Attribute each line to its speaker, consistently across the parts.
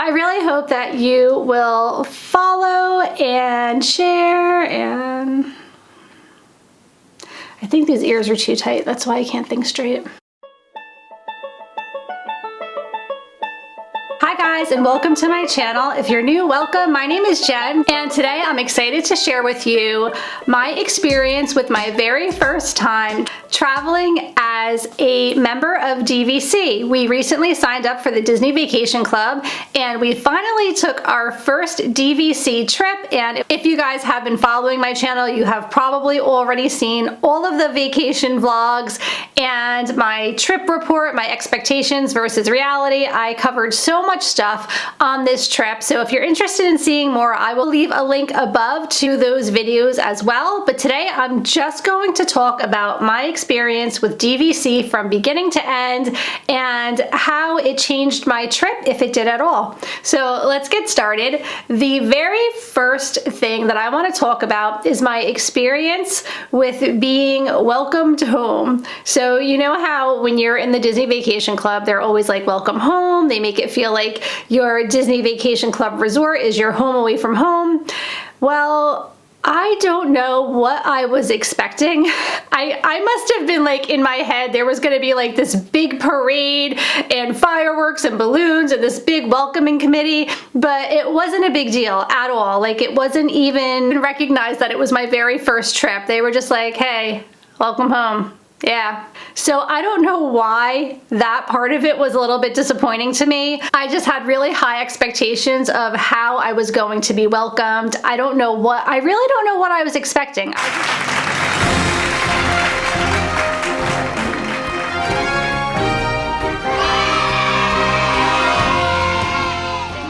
Speaker 1: I really hope that you will follow and share, and I think these ears are too tight. That's why I can't think straight. Hi guys, and welcome to my channel. If you're new, welcome. My name is Jen, and today I'm excited to share with you my experience with my very first time traveling as a member of DVC. We recently signed up for the Disney Vacation Club, and we finally took our first DVC trip. And if you guys have been following my channel, you have probably already seen all of the vacation vlogs and my trip report, my expectations versus reality. I covered so much stuff on this trip, so if you're interested in seeing more, I will leave a link above to those videos as well. But today I'm just going to talk about my experience with DVC from beginning to end and how it changed my trip, if it did at all. So let's get started. The very first thing that I want to talk about is my experience with being welcomed home. So you know how when you're in the Disney Vacation Club, they're always like, welcome home. They make it feel like your Disney Vacation Club resort is your home away from home. Well, I don't know what I was expecting. I must have been like, in my head, there was gonna be like this big parade and fireworks and balloons and this big welcoming committee, but it wasn't a big deal at all. Like, it wasn't even recognized that it was my very first trip. They were just like, hey, welcome home. Yeah. So I don't know why that part of it was a little bit disappointing to me. I just had really high expectations of how I was going to be welcomed. I really don't know what I was expecting.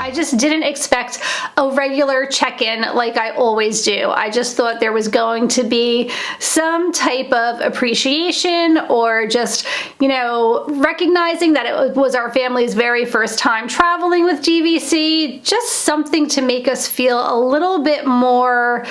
Speaker 1: I just didn't expect a regular check-in like I always do. I just thought there was going to be some type of appreciation, or just, you know, recognizing that it was our family's very first time traveling with DVC, just something to make us feel a little bit more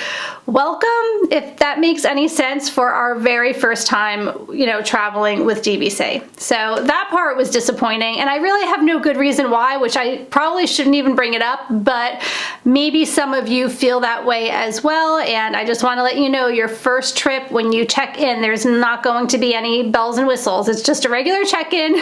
Speaker 1: welcome, if that makes any sense, for our very first time, you know, traveling with DVC. So that part was disappointing, and I really have no good reason why, which I probably shouldn't even bring it up, but maybe some of you feel that way as well. And I just want to let you know, your first trip, when you check in, there's not going to be any bells and whistles. It's just a regular check-in.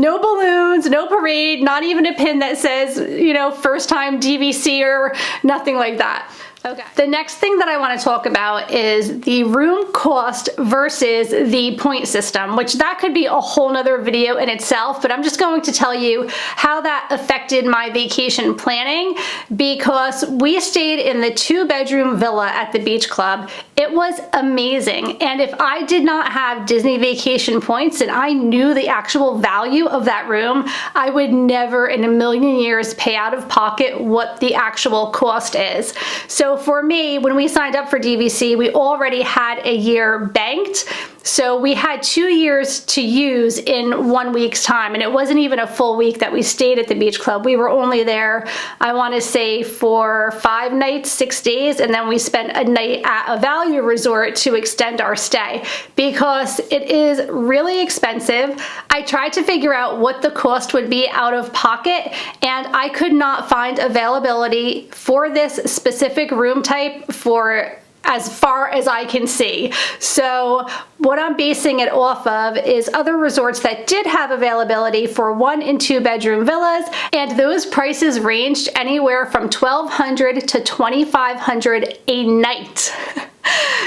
Speaker 1: No balloons, no parade, not even a pin that says, you know, first time DVC or nothing like that. Okay. The next thing that I want to talk about is the room cost versus the point system, which that could be a whole nother video in itself, but I'm just going to tell you how that affected my vacation planning, because we stayed in the 2-bedroom villa at the beach club. It was amazing, and if I did not have Disney vacation points and I knew the actual value of that room, I would never in a million years pay out of pocket what the actual cost is. So for me, when we signed up for DVC, we already had a year banked. So we had 2 years to use in 1 week's time, and it wasn't even a full week that we stayed at the beach club. We were only there, I want to say, for 5 nights, 6 days, and then we spent a night at a value resort to extend our stay, because it is really expensive. I tried to figure out what the cost would be out of pocket, and I could not find availability for this specific room type for as far as I can see. So what I'm basing it off of is other resorts that did have availability for 1 and 2 bedroom villas, and those prices ranged anywhere from $1,200 to $2,500 a night.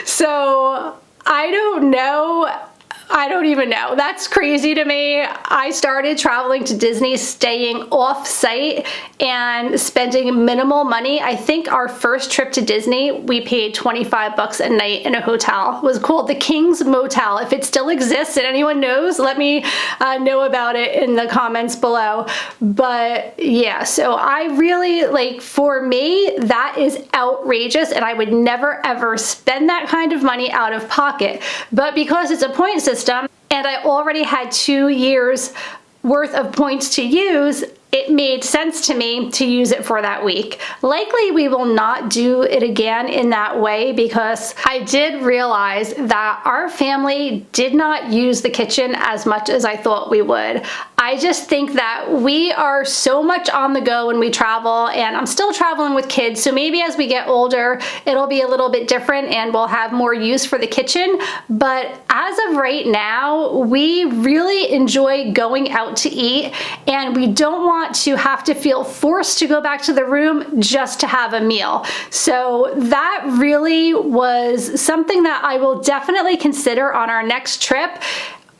Speaker 1: So I don't know. I don't even know. That's crazy to me. I started traveling to Disney staying off-site and spending minimal money. I think our first trip to Disney, we paid $25 a night in a hotel. It was called the King's Motel. If it still exists and anyone knows, let me know about it in the comments below. But yeah, so I really, like, for me, that is outrageous, and I would never ever spend that kind of money out of pocket. But because it's a point system, and I already had 2 years worth of points to use, it made sense to me to use it for that week. Likely we will not do it again in that way, because I did realize that our family did not use the kitchen as much as I thought we would. I just think that we are so much on the go when we travel, and I'm still traveling with kids, so maybe as we get older, it'll be a little bit different and we'll have more use for the kitchen. But as of right now, we really enjoy going out to eat, and we don't want to have to feel forced to go back to the room just to have a meal. So that really was something that I will definitely consider on our next trip.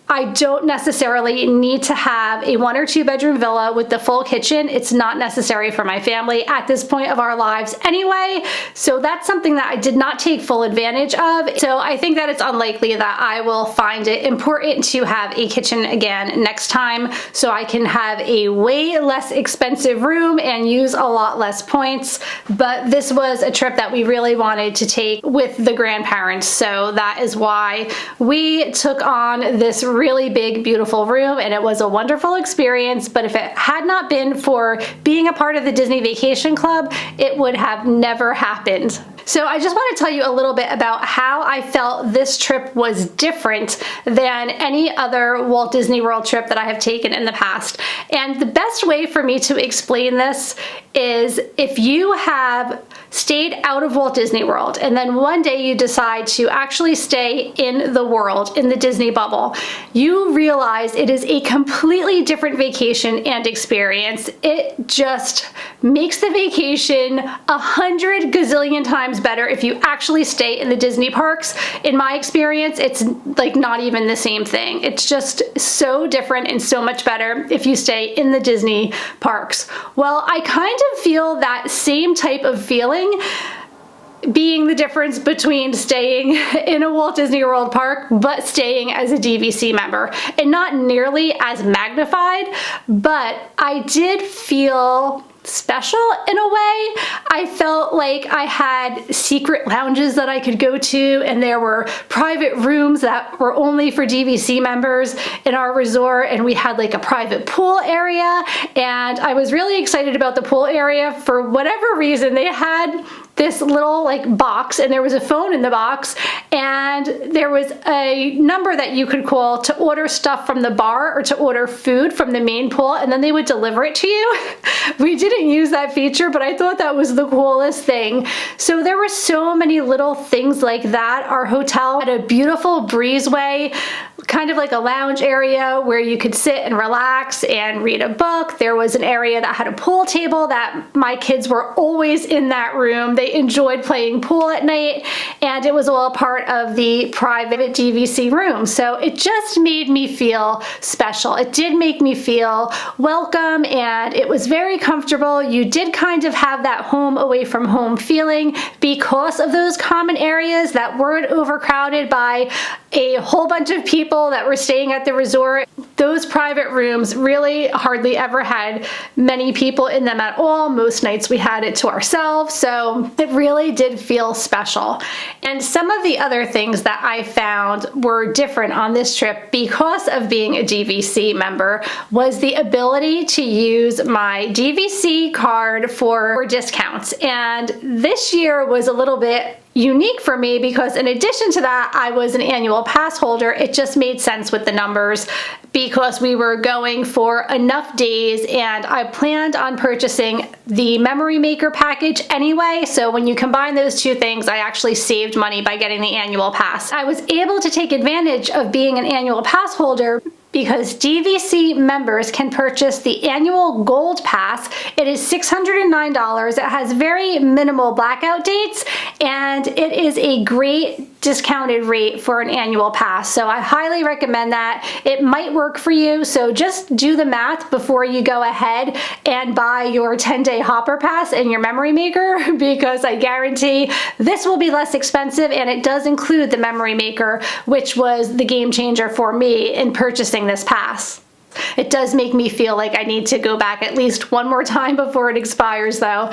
Speaker 1: I don't necessarily need to have a 1 or 2 bedroom villa with the full kitchen. It's not necessary for my family at this point of our lives anyway. So that's something that I did not take full advantage of. So I think that it's unlikely that I will find it important to have a kitchen again next time, so I can have a way less expensive room and use a lot less points. But this was a trip that we really wanted to take with the grandparents. So that is why we took on this really big, beautiful room, and it was a wonderful experience. But if it had not been for being a part of the Disney Vacation Club, it would have never happened. So I just want to tell you a little bit about how I felt this trip was different than any other Walt Disney World trip that I have taken in the past. And the best way for me to explain this is, if you have stayed out of Walt Disney World and then one day you decide to actually stay in the world, in the Disney bubble, you realize it is a completely different vacation and experience. It just makes the vacation 100 gazillion times better if you actually stay in the Disney parks. In my experience, it's like not even the same thing. It's just so different and so much better if you stay in the Disney parks. Well, I kind of feel that same type of feeling, being the difference between staying in a Walt Disney World park but staying as a DVC member, and not nearly as magnified, but I did feel special in a way. I felt like I had secret lounges that I could go to, and there were private rooms that were only for DVC members in our resort, and we had like a private pool area, and I was really excited about the pool area. For whatever reason, they had this little like box, and there was a phone in the box, and there was a number that you could call to order stuff from the bar or to order food from the main pool, and then they would deliver it to you. We didn't use that feature, but I thought that was the coolest thing. So there were so many little things like that. Our hotel had a beautiful breezeway, kind of like a lounge area where you could sit and relax and read a book. There was an area that had a pool table that my kids were always in that room. They enjoyed playing pool at night, and it was all part of the private DVC room. So it just made me feel special. It did make me feel welcome, and it was very comfortable. You did kind of have that home away from home feeling because of those common areas that weren't overcrowded by a whole bunch of people that were staying at the resort. Those private rooms really hardly ever had many people in them at all. Most nights we had it to ourselves, so it really did feel special. And some of the other things that I found were different on this trip because of being a DVC member was the ability to use my DVC card for discounts. And this year was a little bit unique for me because in addition to that, I was an annual pass holder. It just made sense with the numbers because we were going for enough days, and I planned on purchasing the Memory Maker package anyway. So when you combine those two things, I actually saved money by getting the annual pass. I was able to take advantage of being an annual pass holder because DVC members can purchase the annual Gold Pass. It is $609. It has very minimal blackout dates, and it is a great discounted rate for an annual pass. So I highly recommend that. It might work for you, so just do the math before you go ahead and buy your 10-day hopper pass and your Memory Maker, because I guarantee this will be less expensive, and it does include the Memory Maker, which was the game changer for me in purchasing this pass. It does make me feel like I need to go back at least one more time before it expires though.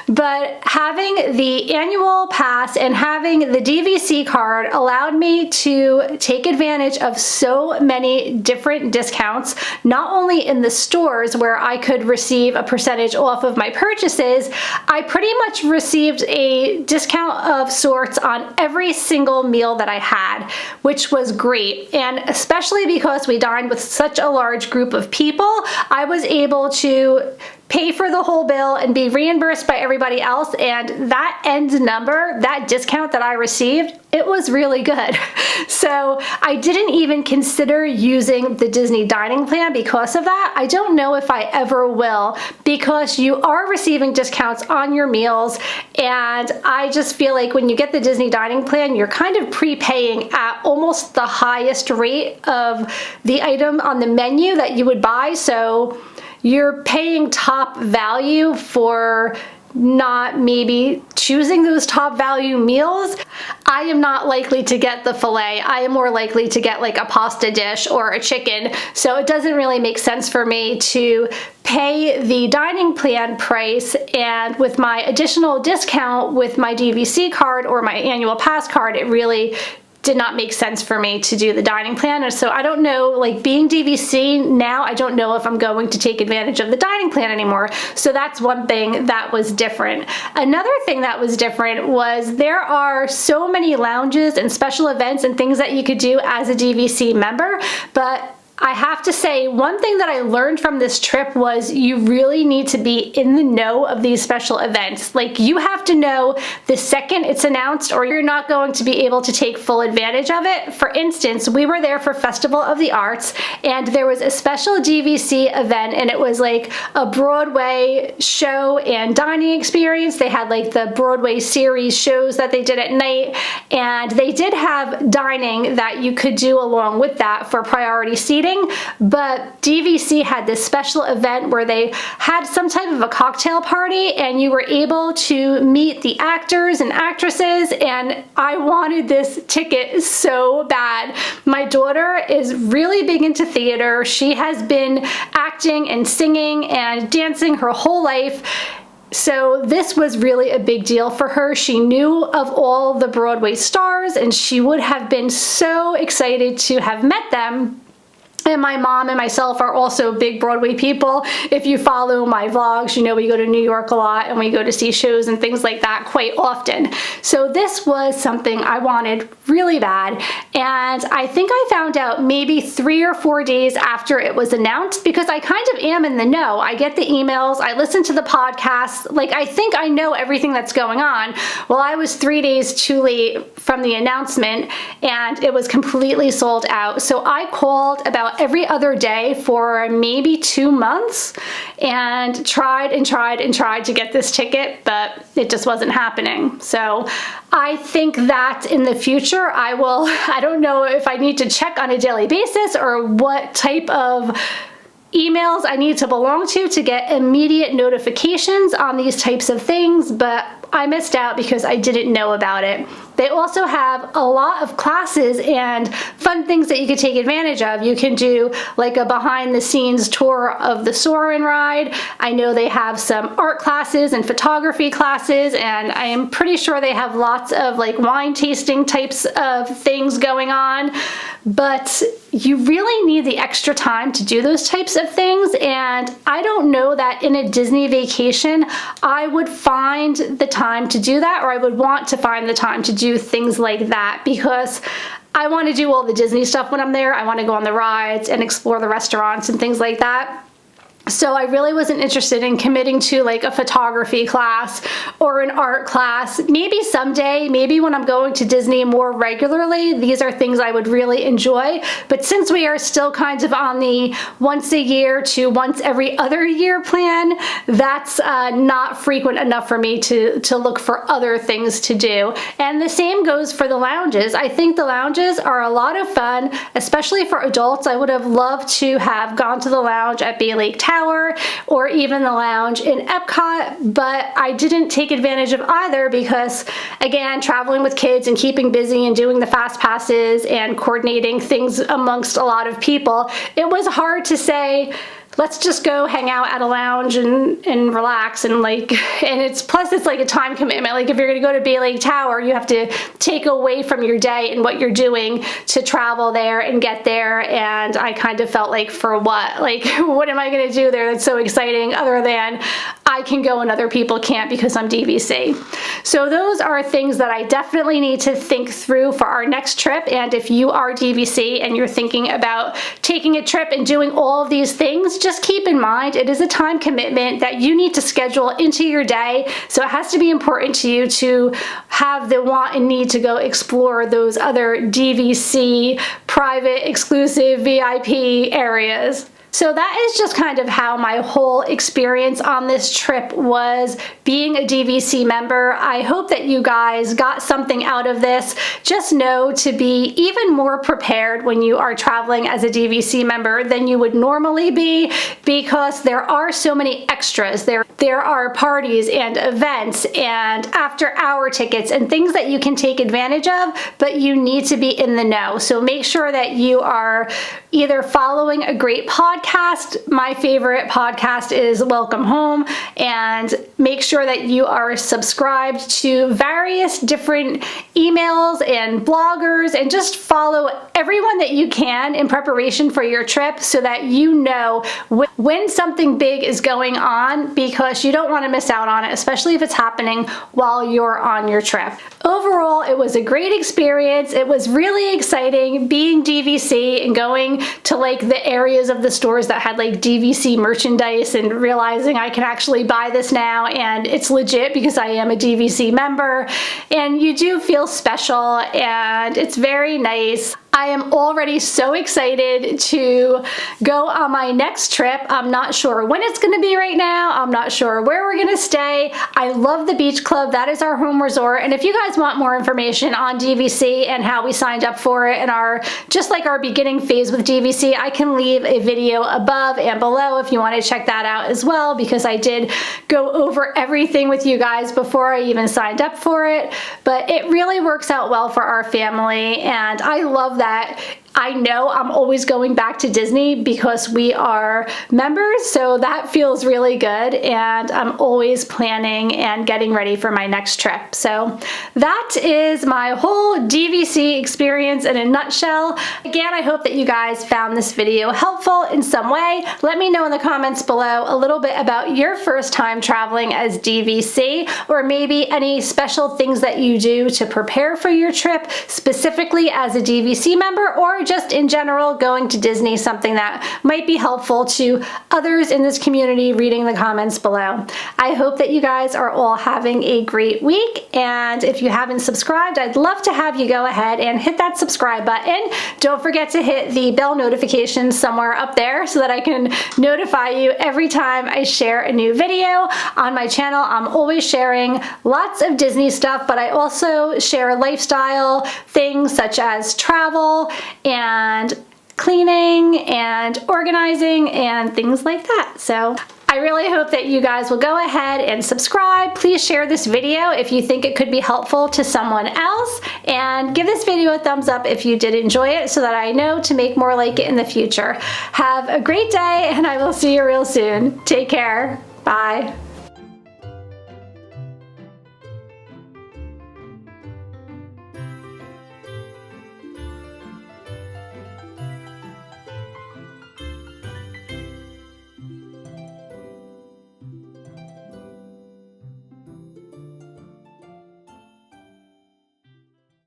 Speaker 1: But having the annual pass and having the DVC card allowed me to take advantage of so many different discounts, not only in the stores where I could receive a percentage off of my purchases. I pretty much received a discount of sorts on every single meal that I had, which was great. And especially because we dined with such a large large group of people, I was able to pay for the whole bill and be reimbursed by everybody else, and that end number, that discount that I received, it was really good. So I didn't even consider using the Disney dining plan because of that. I don't know if I ever will, because you are receiving discounts on your meals, and I just feel like when you get the Disney dining plan, you're kind of prepaying at almost the highest rate of the item on the menu that you would buy. So you're paying top value for not maybe choosing those top value meals. I am not likely to get the filet. I am more likely to get like a pasta dish or a chicken. So it doesn't really make sense for me to pay the dining plan price, and with my additional discount with my DVC card or my annual pass card, it really did not make sense for me to do the dining plan. And so I don't know, like being DVC now, I don't know if I'm going to take advantage of the dining plan anymore. So that's one thing that was different. Another thing that was different was there are so many lounges and special events and things that you could do as a DVC member, but I have to say, one thing that I learned from this trip was you really need to be in the know of these special events. Like, you have to know the second it's announced, or you're not going to be able to take full advantage of it. For instance, we were there for Festival of the Arts, and there was a special DVC event, and it was like a Broadway show and dining experience. They had like the Broadway series shows that they did at night, and they did have dining that you could do along with that for priority seating. But DVC had this special event where they had some type of a cocktail party, and you were able to meet the actors and actresses, and I wanted this ticket so bad. My daughter is really big into theater. She has been acting and singing and dancing her whole life. So this was really a big deal for her. She knew of all the Broadway stars, and she would have been so excited to have met them. And my mom and myself are also big Broadway people. If you follow my vlogs, you know we go to New York a lot and we go to see shows and things like that quite often. So this was something I wanted really bad. And I think I found out maybe 3 or 4 days after it was announced, because I kind of am in the know. I get the emails, I listen to the podcasts, like I think I know everything that's going on. Well, I was 3 days too late from the announcement, and it was completely sold out. So I called about every other day for maybe 2 months and tried to get this ticket, but it just wasn't happening. So I think that in the future I don't know if I need to check on a daily basis or what type of emails I need to belong to get immediate notifications on these types of things, but I missed out because I didn't know about it. They also have a lot of classes and fun things that you could take advantage of. You can do like a behind the scenes tour of the Soarin' ride. I know they have some art classes and photography classes, and I am pretty sure they have lots of like wine tasting types of things going on. But you really need the extra time to do those types of things, and I don't know that in a Disney vacation I would find the time to do that, or I would want to find the time to do things like that, because I want to do all the Disney stuff when I'm there. I want to go on the rides and explore the restaurants and things like that. So I really wasn't interested in committing to like a photography class or an art class. Maybe someday, maybe when I'm going to Disney more regularly, these are things I would really enjoy. But since we are still kind of on the once a year to once every other year plan, that's not frequent enough for me to look for other things to do. And the same goes for the lounges. I think the lounges are a lot of fun, especially for adults. I would have loved to have gone to the lounge at Bay Lake Tower or even the lounge in Epcot, but I didn't take advantage of either because, again, traveling with kids and keeping busy and doing the fast passes and coordinating things amongst a lot of people, it was hard to say, let's just go hang out at a lounge and relax, and plus it's like a time commitment. Like if you're gonna go to Bay Lake Tower, you have to take away from your day and what you're doing to travel there and get there, and I kind of felt like, for what? Like, what am I gonna do there that's so exciting other than I can go and other people can't because I'm DVC. So those are things that I definitely need to think through for our next trip. And if you are DVC and you're thinking about taking a trip and doing all of these things, just keep in mind it is a time commitment that you need to schedule into your day. So it has to be important to you to have the want and need to go explore those other DVC private exclusive VIP areas. So that is just kind of how my whole experience on this trip was being a DVC member. I hope that you guys got something out of this. Just know to be even more prepared when you are traveling as a DVC member than you would normally be, because there are so many extras. There are parties and events and after-hour tickets and things that you can take advantage of, but you need to be in the know. So make sure that you are either following a great podcast. My favorite podcast is Welcome Home, and make sure that you are subscribed to various different emails and bloggers, and just follow everyone that you can in preparation for your trip so that you know when something big is going on, because you don't want to miss out on it, especially if it's happening while you're on your trip. Overall, it was a great experience. It was really exciting being DVC and going to like the areas of the stores that had like DVC merchandise and realizing I can actually buy this now and it's legit because I am a DVC member, and you do feel special and it's very nice. I am already so excited to go on my next trip. I'm not sure when it's going to be right now. I'm not sure where we're going to stay. I love the beach club. That is our home resort. And if you guys want more information on DVC and how we signed up for it and just like our beginning phase with DVC, I can leave a video above and below if you want to check that out as well, because I did go over everything with you guys before I even signed up for it. But it really works out well for our family, and I love that. I know I'm always going back to Disney because we are members, so that feels really good, and I'm always planning and getting ready for my next trip. So that is my whole DVC experience in a nutshell. Again, I hope that you guys found this video helpful in some way. Let me know in the comments below a little bit about your first time traveling as DVC, or maybe any special things that you do to prepare for your trip, specifically as a DVC member, or just in general going to Disney, something that might be helpful to others in this community reading the comments below. I hope that you guys are all having a great week, and if you haven't subscribed, I'd love to have you go ahead and hit that subscribe button. Don't forget to hit the bell notification somewhere up there so that I can notify you every time I share a new video on my channel. I'm always sharing lots of Disney stuff, but I also share lifestyle things such as travel and cleaning and organizing and things like that. So I really hope that you guys will go ahead and subscribe. Please share this video if you think it could be helpful to someone else, and give this video a thumbs up if you did enjoy it so that I know to make more like it in the future. Have a great day, and I will see you real soon. Take care. Bye.